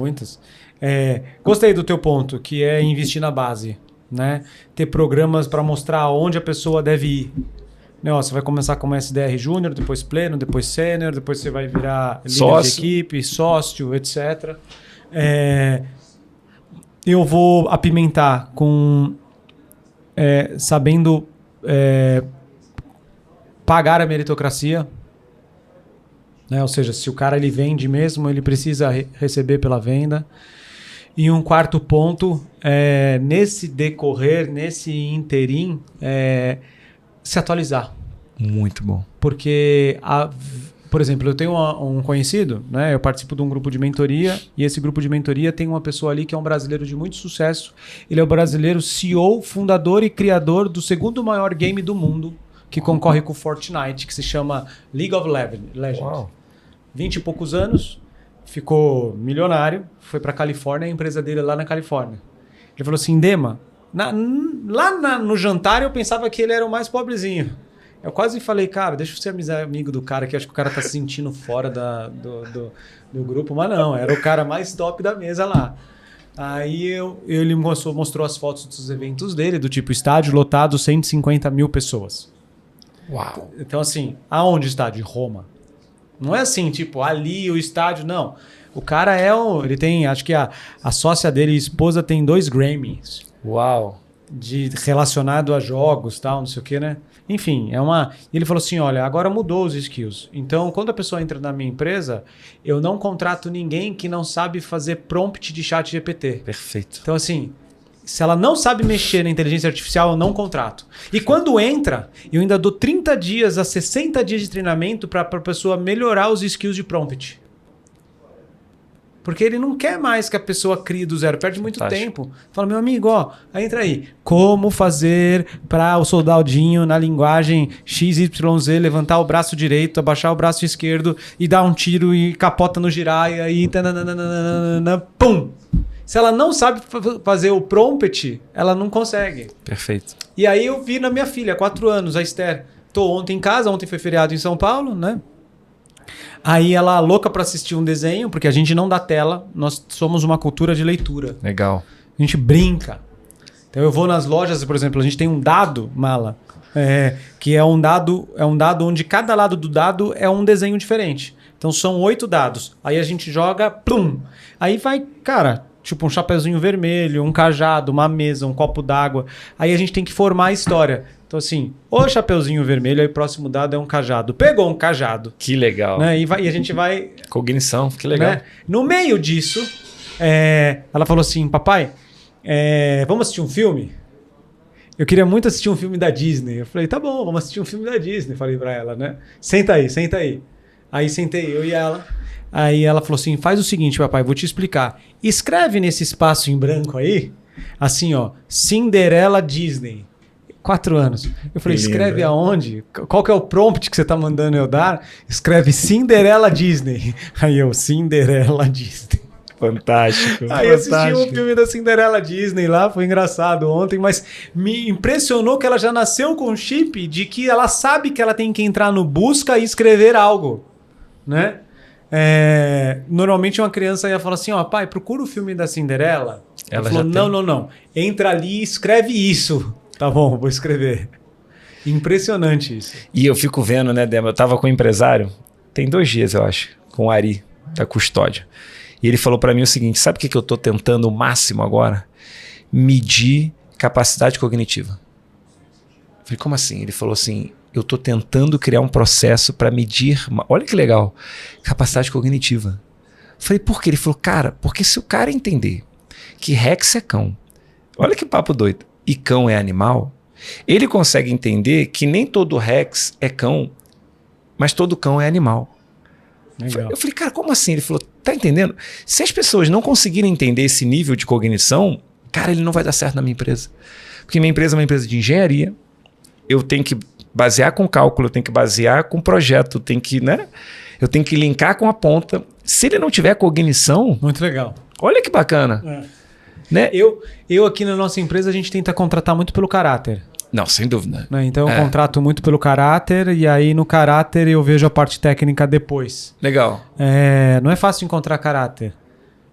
Gostei do teu ponto, que é investir na base, né? Ter programas para mostrar onde a pessoa deve ir. Não, você vai começar como SDR Júnior, depois Pleno, depois Sênior, depois você vai virar líder de equipe, sócio, etc. Eu vou apimentar com sabendo pagar a meritocracia. Né? Ou seja, se o cara ele vende mesmo, ele precisa receber pela venda. E um quarto ponto, nesse decorrer, nesse interim, se atualizar. Muito bom. Porque, por exemplo, eu tenho um conhecido, né? Eu participo de um grupo de mentoria e esse grupo de mentoria tem uma pessoa ali que é um brasileiro de muito sucesso. Ele é o brasileiro CEO, fundador e criador do segundo maior game do mundo, que concorre com o Fortnite, que se chama League of Legends. Uau. 20 e poucos anos, ficou milionário, foi para Califórnia, a empresa dele é lá na Califórnia. Ele falou assim, Dema, no jantar eu pensava que ele era o mais pobrezinho. Eu quase falei, cara, deixa eu ser amigo do cara, que acho que o cara tá se sentindo fora do grupo, mas não, era o cara mais top da mesa lá. Aí ele mostrou as fotos dos eventos dele, do tipo estádio lotado, 150 mil pessoas. Uau! Então assim, aonde estádio? Roma. Não é assim, tipo, ali o estádio, não. O cara ele tem, acho que a sócia dele e a esposa tem 2 Grammys. Uau! Relacionado a jogos, tal, não sei o que, né? Enfim, ele falou assim, olha, agora mudou os skills. Então, quando a pessoa entra na minha empresa, eu não contrato ninguém que não sabe fazer prompt de chat GPT. Perfeito. Então, assim, se ela não sabe mexer na inteligência artificial, eu não contrato. E quando entra, eu ainda dou 30 dias a 60 dias de treinamento para a pessoa melhorar os skills de prompt. Porque ele não quer mais que a pessoa crie do zero. Perde muito tempo. Fala, meu amigo, entra aí. Como fazer para o soldadinho na linguagem XYZ levantar o braço direito, abaixar o braço esquerdo e dar um tiro e capota no giraia e pum! Se ela não sabe fazer o prompt, ela não consegue. Perfeito. E aí eu vi na minha filha, 4 anos, a Esther. Tô ontem em casa, ontem foi feriado em São Paulo, né? Aí ela louca para assistir um desenho, porque a gente não dá tela, nós somos uma cultura de leitura. Legal. A gente brinca. Então eu vou nas lojas, por exemplo, a gente tem um dado, Mala, que é um dado onde cada lado do dado é um desenho diferente. Então são 8 dados. Aí a gente joga, plum. Aí vai, cara, tipo um chapeuzinho vermelho, um cajado, uma mesa, um copo d'água. Aí a gente tem que formar a história. Então assim, o chapeuzinho vermelho, aí o próximo dado é um cajado. Pegou um cajado. Que legal. Né? E a gente vai... Cognição, que legal. Né? No meio disso, ela falou assim, papai, vamos assistir um filme? Eu queria muito assistir um filme da Disney. Eu falei, tá bom, vamos assistir um filme da Disney. Falei pra ela, né? Senta aí. Aí sentei eu e ela. Aí ela falou assim, faz o seguinte, papai, vou te explicar. Escreve nesse espaço em branco aí, assim, Cinderela Disney. 4 anos. Eu falei, escreve aonde? Qual que é o prompt que você tá mandando eu dar? Escreve Cinderela Disney. Aí eu, Cinderela Disney. Fantástico. Aí eu assisti um filme da Cinderela Disney lá, foi engraçado ontem, mas me impressionou que ela já nasceu com um chip de que ela sabe que ela tem que entrar no busca e escrever algo, né? Normalmente uma criança ia falar assim, pai, procura o filme da Cinderela. Ela falou, não. Entra ali e escreve isso. Tá bom, vou escrever. Impressionante isso. E eu fico vendo, né, Dema? Eu tava com um empresário, tem 2 dias, eu acho, com o Ari, da Custódia. E ele falou para mim o seguinte, sabe o que eu tô tentando o máximo agora? Medir capacidade cognitiva. Eu falei, como assim? Ele falou assim, eu tô tentando criar um processo para medir, olha que legal, capacidade cognitiva. Eu falei, por quê? Ele falou, cara, porque se o cara entender que Rex é cão, Olha que papo doido. E cão é animal? Ele consegue entender que nem todo Rex é cão, mas todo cão é animal. Legal. Eu falei, cara, como assim? Ele falou, tá entendendo? Se as pessoas não conseguirem entender esse nível de cognição, cara, ele não vai dar certo na minha empresa. Porque minha empresa é uma empresa de engenharia, eu tenho que basear com cálculo, eu tenho que basear com projeto, eu tenho que linkar com a ponta. Se ele não tiver cognição... Muito legal. Olha que bacana. Né? Eu aqui na nossa empresa, a gente tenta contratar muito pelo caráter. Não, sem dúvida. Né? Então eu contrato muito pelo caráter e aí no caráter eu vejo a parte técnica depois. Legal. Não é fácil encontrar caráter.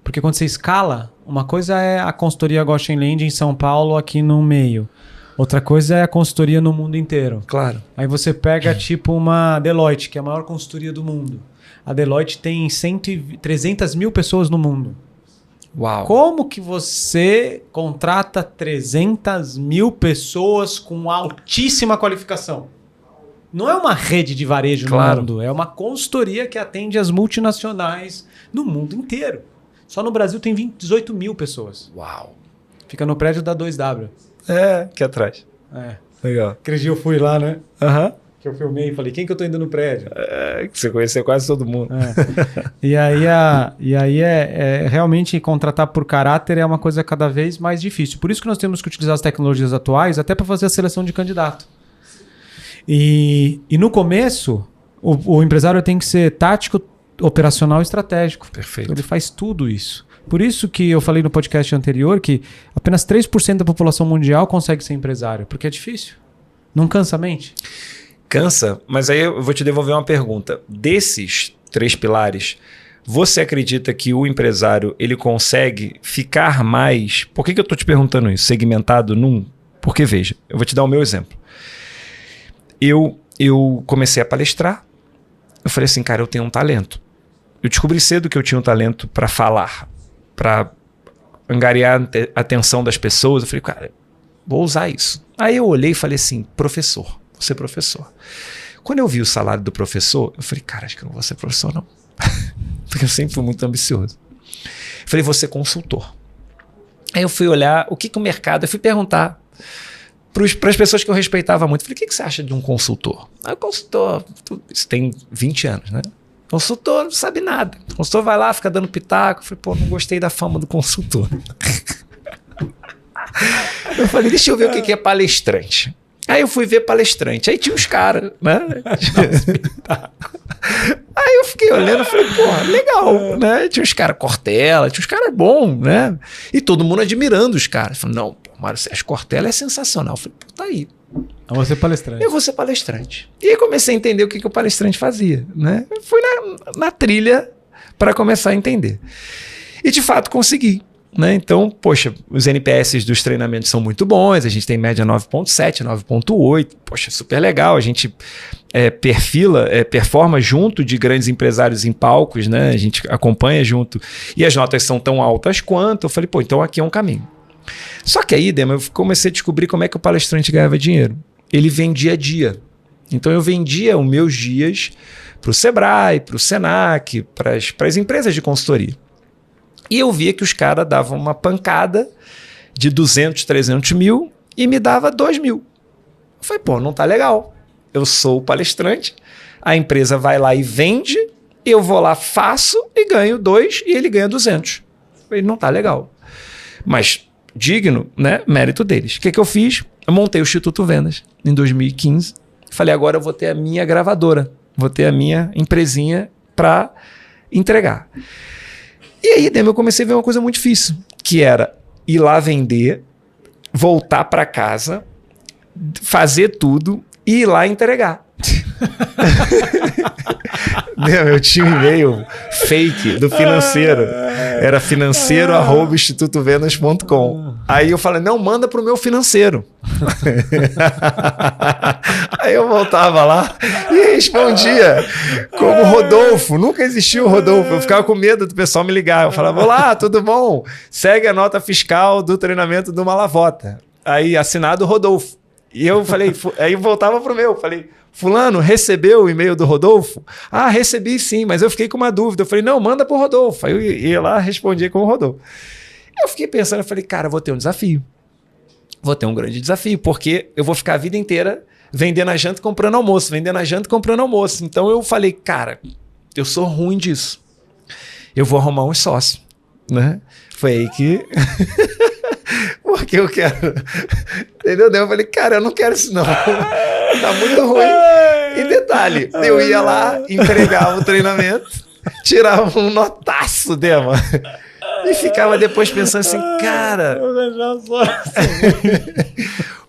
Porque quando você escala, uma coisa é a consultoria Goshen Land em São Paulo, aqui no meio. Outra coisa é a consultoria no mundo inteiro. Claro. Aí você pega tipo uma Deloitte, que é a maior consultoria do mundo. A Deloitte tem 300 mil pessoas no mundo. Uau. Como que você contrata 300 mil pessoas com altíssima qualificação? Não é uma rede de varejo no mundo, é uma consultoria que atende as multinacionais no mundo inteiro. Só no Brasil tem 18 mil pessoas. Uau. Fica no prédio da 2W. Aqui atrás. Legal. Aquele dia eu fui lá, né? Aham. Que eu filmei e falei, quem que eu tô indo no prédio? Que você conheceu quase todo mundo. E aí realmente contratar por caráter é uma coisa cada vez mais difícil. Por isso que nós temos que utilizar as tecnologias atuais até para fazer a seleção de candidato. E no começo, o empresário tem que ser tático, operacional e estratégico. Perfeito. Então ele faz tudo isso. Por isso que eu falei no podcast anterior que apenas 3% da população mundial consegue ser empresário, porque é difícil. Não cansa a mente? Cansa, mas aí eu vou te devolver uma pergunta. Desses 3 pilares, você acredita que o empresário ele consegue ficar mais... Por que eu estou te perguntando isso? Segmentado num... Porque veja, eu vou te dar o meu exemplo. Eu comecei a palestrar, eu falei assim, cara, eu tenho um talento. Eu descobri cedo que eu tinha um talento para falar, para angariar a atenção das pessoas. Eu falei, cara, vou usar isso. Aí eu olhei e falei assim, professor, vou ser professor. Quando eu vi o salário do professor, eu falei, cara, acho que eu não vou ser professor não. Porque eu sempre fui muito ambicioso. Eu falei, vou ser consultor. Aí eu fui olhar o que o mercado... Eu fui perguntar para as pessoas que eu respeitava muito. Eu falei, o que você acha de um consultor? Aí o consultor, isso tem 20 anos, né? Consultor não sabe nada. O consultor vai lá, fica dando pitaco. Eu falei, pô, não gostei da fama do consultor. Eu falei, deixa eu ver o que é palestrante. Aí eu fui ver palestrante. Aí tinha uns caras, né? Aí eu fiquei olhando e falei, porra, legal, né? Tinha uns caras Cortella, tinha uns caras bons, né? E todo mundo admirando os caras. Eu falei, não, pô, Mário Sérgio Cortella é sensacional. Eu falei, pô, tá aí. Eu vou ser palestrante. Eu vou ser palestrante. E aí comecei a entender o que o palestrante fazia, né? Eu fui na trilha para começar a entender. E de fato consegui. Né? Então, poxa, os NPS dos treinamentos são muito bons, a gente tem média 9.7, 9.8, poxa, super legal, a gente performa junto de grandes empresários em palcos, né? A gente acompanha junto e as notas são tão altas quanto, eu falei, pô, então aqui é um caminho. Só que aí, Dema, eu comecei a descobrir como é que o palestrante ganhava dinheiro. Ele vendia dia. Então eu vendia os meus dias para o Sebrae, para o Senac, para as empresas de consultoria. E eu via que os caras davam uma pancada de 200, 300 mil e me dava 2 mil. Eu falei, pô, não tá legal. Eu sou o palestrante, a empresa vai lá e vende, eu vou lá, faço e ganho 2 e ele ganha 200. Eu falei, não tá legal. Mas digno, né? Mérito deles. O que eu fiz? Eu montei o Instituto Vendas em 2015. Falei, agora eu vou ter a minha gravadora, vou ter a minha empresinha para entregar. E aí, Dema, eu comecei a ver uma coisa muito difícil, que era ir lá vender, voltar para casa, fazer tudo e ir lá entregar. Eu tinha um e-mail fake do financeiro. Era financeiro@institutovendas.com. Aí eu falei, não, manda pro meu financeiro. Aí eu voltava lá e respondia como Rodolfo. Nunca existiu o Rodolfo. Eu ficava com medo do pessoal me ligar. Eu falava, olá, tudo bom? Segue a nota fiscal do treinamento do Malavota. Aí, assinado Rodolfo. E eu falei, aí eu voltava pro meu. Falei, fulano, recebeu o e-mail do Rodolfo? Ah, recebi sim, mas eu fiquei com uma dúvida. Eu falei, não, manda pro Rodolfo. Aí eu ia lá, respondia com o Rodolfo. Eu fiquei pensando, eu falei, cara, eu vou ter um desafio. vou ter um grande desafio, porque eu vou ficar a vida inteira vendendo a janta e comprando almoço, vendendo a janta e comprando almoço. Então eu falei, cara, eu sou ruim disso. Eu vou arrumar um sócio, né? Foi aí que... Porque eu quero... Entendeu? Eu falei, cara, eu não quero isso não. Tá muito ruim. E detalhe, eu ia lá, entregava o treinamento, tirava um notaço, Dema. E ficava depois pensando assim, cara...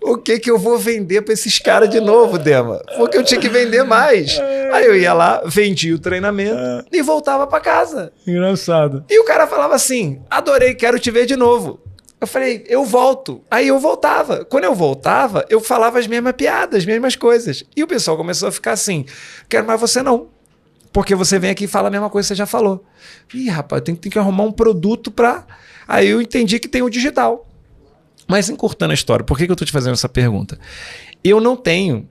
O que eu vou vender para esses caras de novo, Dema? Porque eu tinha que vender mais. Aí eu ia lá, vendia o treinamento e voltava para casa. Engraçado. E o cara falava assim, adorei, quero te ver de novo. Eu falei, eu volto. Aí eu voltava. Quando eu voltava, eu falava as mesmas piadas, as mesmas coisas. E o pessoal começou a ficar assim, quero mais você não. Porque você vem aqui e fala a mesma coisa que você já falou. Ih, rapaz, eu tenho que arrumar um produto para... Aí eu entendi que tem o digital. Mas encurtando a história, por que eu estou te fazendo essa pergunta? Eu não tenho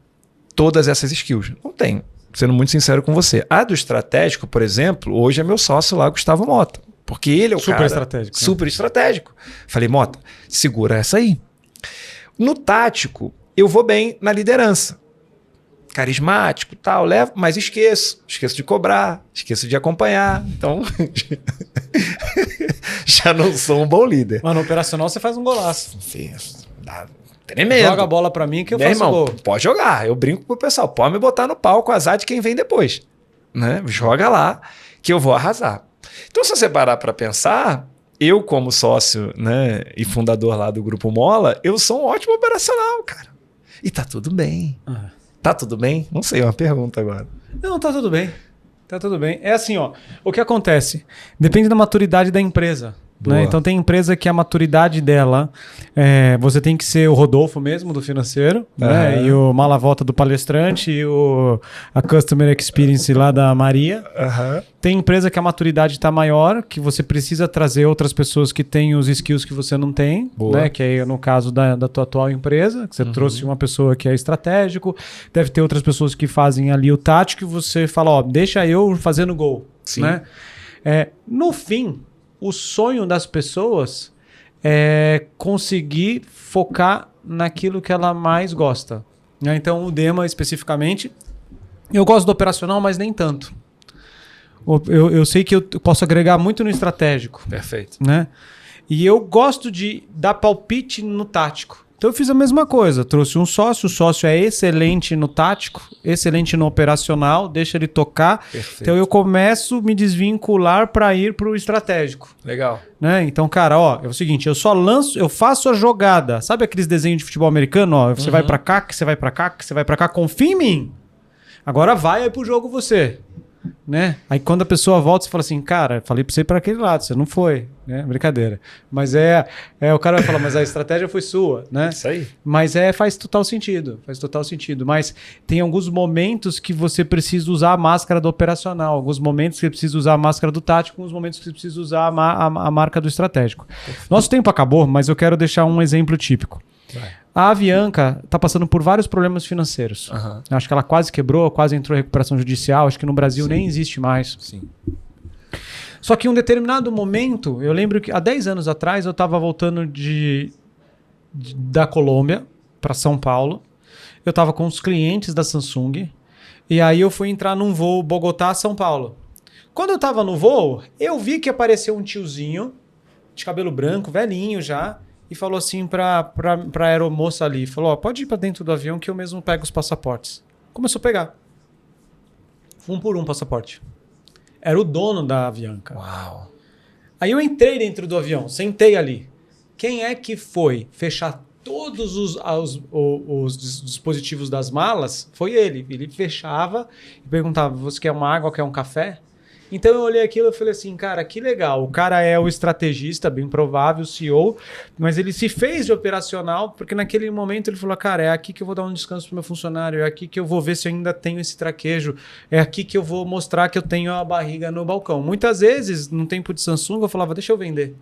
todas essas skills. Não tenho. Sendo muito sincero com você. A do estratégico, por exemplo, hoje é meu sócio lá, Gustavo Mota. Porque ele é o super cara... estratégico. Super estratégico. Falei, Mota, segura essa aí. No tático, eu vou bem na liderança. Carismático, tal, levo, mas esqueço de cobrar, esqueço de acompanhar, então já não sou um bom líder. Mas no operacional você faz um golaço. Tremendo. Joga a bola pra mim que eu Meu faço irmão, gol. pode jogar, eu brinco com o pessoal, pode me botar no palco, azar de quem vem depois, né? Joga lá que eu vou arrasar. Então se você parar para pensar, eu como sócio, né, e fundador lá do Grupo Mola, eu sou um ótimo operacional, cara, e tá tudo bem. Tá tudo bem? Não sei, é uma pergunta agora. Não, tá tudo bem. Tá tudo bem. É assim, ó. O que acontece? Depende da maturidade da empresa. Né? Então tem empresa que a maturidade dela, você tem que ser o Rodolfo mesmo do financeiro, né? E o Malavota do palestrante e a Customer Experience lá da Maria. Tem empresa que a maturidade está maior, que você precisa trazer outras pessoas que têm os skills que você não tem, né? Que é no caso da tua atual empresa, que você trouxe uma pessoa que é estratégico, deve ter outras pessoas que fazem ali o tático e você fala, ó, deixa eu fazendo gol. Sim. Né? No fim, o sonho das pessoas é conseguir focar naquilo que ela mais gosta. Né? Então, o Dema especificamente, eu gosto do operacional, mas nem tanto. Eu sei que eu posso agregar muito no estratégico. Perfeito. Né? E eu gosto de dar palpite no tático. Então eu fiz a mesma coisa, trouxe um sócio, o sócio é excelente no tático, excelente no operacional, deixa ele tocar. Perfeito. Então eu começo a me desvincular para ir para o estratégico. Legal. Né? Então, cara, ó, é o seguinte, eu faço a jogada. Sabe aqueles desenhos de futebol americano? Ó, você vai para cá, que você vai para cá, que você vai para cá, confia em mim. Agora vai aí pro jogo você. Né? Aí quando a pessoa volta, você fala assim, cara, falei pra você ir para aquele lado, você não foi, né? Brincadeira. Mas o cara vai falar, mas a estratégia foi sua, né? Isso aí. Mas faz total sentido, Mas tem alguns momentos que você precisa usar a máscara do operacional, alguns momentos que você precisa usar a máscara do tático, alguns momentos que você precisa usar a marca do estratégico. Nosso tempo acabou, mas eu quero deixar um exemplo típico. Vai. A Avianca está passando por vários problemas financeiros. Acho que ela quase quebrou, quase entrou em recuperação judicial. Acho que no Brasil nem existe mais. Sim. Só que em um determinado momento, eu lembro que há 10 anos atrás eu estava voltando da Colômbia para São Paulo. Eu estava com os clientes da Samsung. E aí eu fui entrar num voo Bogotá-São Paulo. Quando eu estava no voo, eu vi que apareceu um tiozinho de cabelo branco, velhinho já, e falou assim pra aeromoça ali, falou, ó, pode ir pra dentro do avião que eu mesmo pego os passaportes. Começou a pegar. Um por um passaporte. Era o dono da Avianca. Uau. Aí eu entrei dentro do avião, sentei ali. Quem é que foi fechar todos os dispositivos das malas? Foi ele. Ele fechava e perguntava, você quer uma água, quer um café? Então eu olhei aquilo e falei assim, cara, que legal. O cara é o estrategista, bem provável, o CEO, mas ele se fez de operacional, porque naquele momento ele falou, cara, é aqui que eu vou dar um descanso pro meu funcionário, é aqui que eu vou ver se eu ainda tenho esse traquejo, é aqui que eu vou mostrar que eu tenho a barriga no balcão. Muitas vezes, no tempo de Samsung, eu falava, deixa eu vender.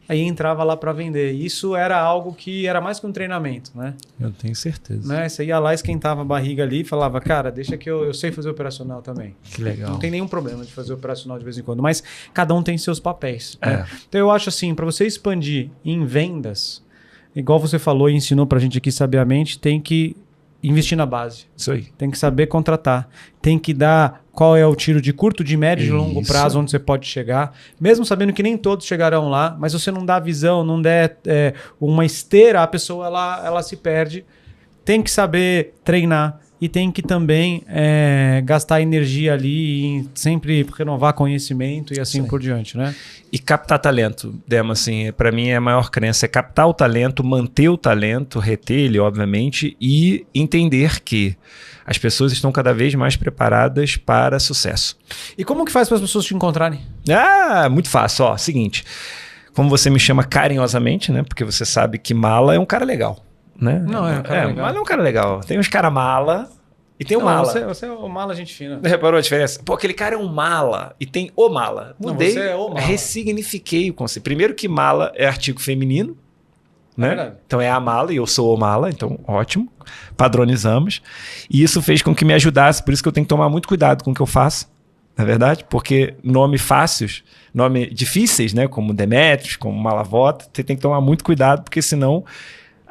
Aí entrava lá para vender. Isso era algo que era mais que um treinamento, né? Eu tenho certeza. Né? Você ia lá, esquentava a barriga ali e falava, cara, deixa que eu sei fazer operacional também. Que legal. Não tem nenhum problema de fazer operacional de vez em quando, mas cada um tem seus papéis. Né? Então eu acho assim, para você expandir em vendas, igual você falou e ensinou pra gente aqui sabiamente, tem que investir na base. Isso aí. Tem que saber contratar. Tem que dar qual é o tiro de curto, de médio e de longo prazo onde você pode chegar. Mesmo sabendo que nem todos chegarão lá, mas se você não dá visão, não der uma esteira, a pessoa ela se perde. Tem que saber treinar e tem que também gastar energia ali e sempre renovar conhecimento e assim por diante, né? E captar talento, Dema, assim, para mim é a maior crença, é captar o talento, manter o talento, reter ele, obviamente, e entender que as pessoas estão cada vez mais preparadas para sucesso. E como que faz para as pessoas te encontrarem? Muito fácil, ó, seguinte, como você me chama carinhosamente, né, porque você sabe que Mala é um cara legal, né? Não, é um cara legal. Mala é um cara legal, tem uns cara mala... E tem o mala. Você é o mala gente fina. Reparou a diferença? Pô, aquele cara é um mala e tem o mala. Mudei, você é o mala. Ressignifiquei o conceito. Primeiro que mala é artigo feminino, né? Então é a mala e eu sou o mala, então ótimo. Padronizamos. E isso fez com que me ajudasse, por isso que eu tenho que tomar muito cuidado com o que eu faço, na verdade, porque nome fáceis, nome difíceis, né? Como Demetrios, como Malavota, você tem que tomar muito cuidado, porque senão...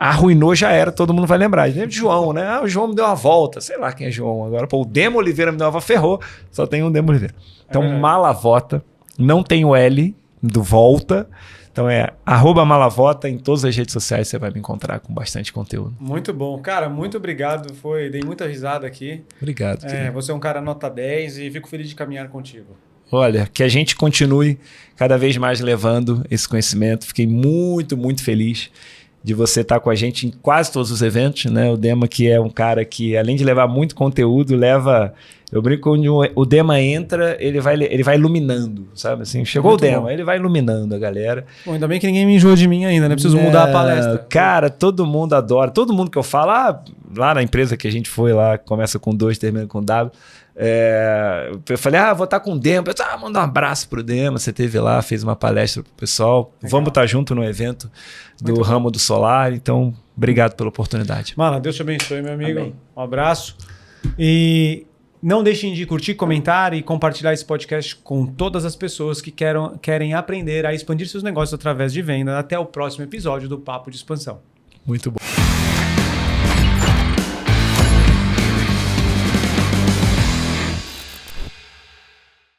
Arruinou, já era, todo mundo vai lembrar. Lembra de João, né? O João me deu uma volta. Sei lá quem é João agora. Pô, o Demo Oliveira me deu uma volta, ferrou. Só tem um Demo Oliveira. Então, Malavota. Não tem o L do volta. Então, @Malavota. Em todas as redes sociais você vai me encontrar com bastante conteúdo. Muito bom. Cara, muito obrigado. Dei muita risada aqui. Obrigado. Você é um cara nota 10 e fico feliz de caminhar contigo. Olha, que a gente continue cada vez mais levando esse conhecimento. Fiquei muito, muito feliz de você estar com a gente em quase todos os eventos, né? O Dema, que é um cara que, além de levar muito conteúdo, leva... Eu brinco, quando o Dema entra, ele vai iluminando, sabe? Assim, chegou muito o Dema, ele vai iluminando a galera. Bom, ainda bem que ninguém me enjoou de mim ainda, né? Preciso mudar a palestra. Cara, todo mundo adora. Todo mundo que eu falo, lá na empresa que a gente foi lá, começa com 2, termina com W, eu falei, vou estar com o Dema. Manda um abraço pro Dema. Você esteve lá, fez uma palestra pro pessoal. Legal. Vamos estar junto no evento do ramo do solar. Então, obrigado pela oportunidade. Mano, Deus te abençoe, meu amigo. Amém. Um abraço. E não deixem de curtir, comentar e compartilhar esse podcast com todas as pessoas que querem aprender a expandir seus negócios através de venda. Até o próximo episódio do Papo de Expansão. Muito bom.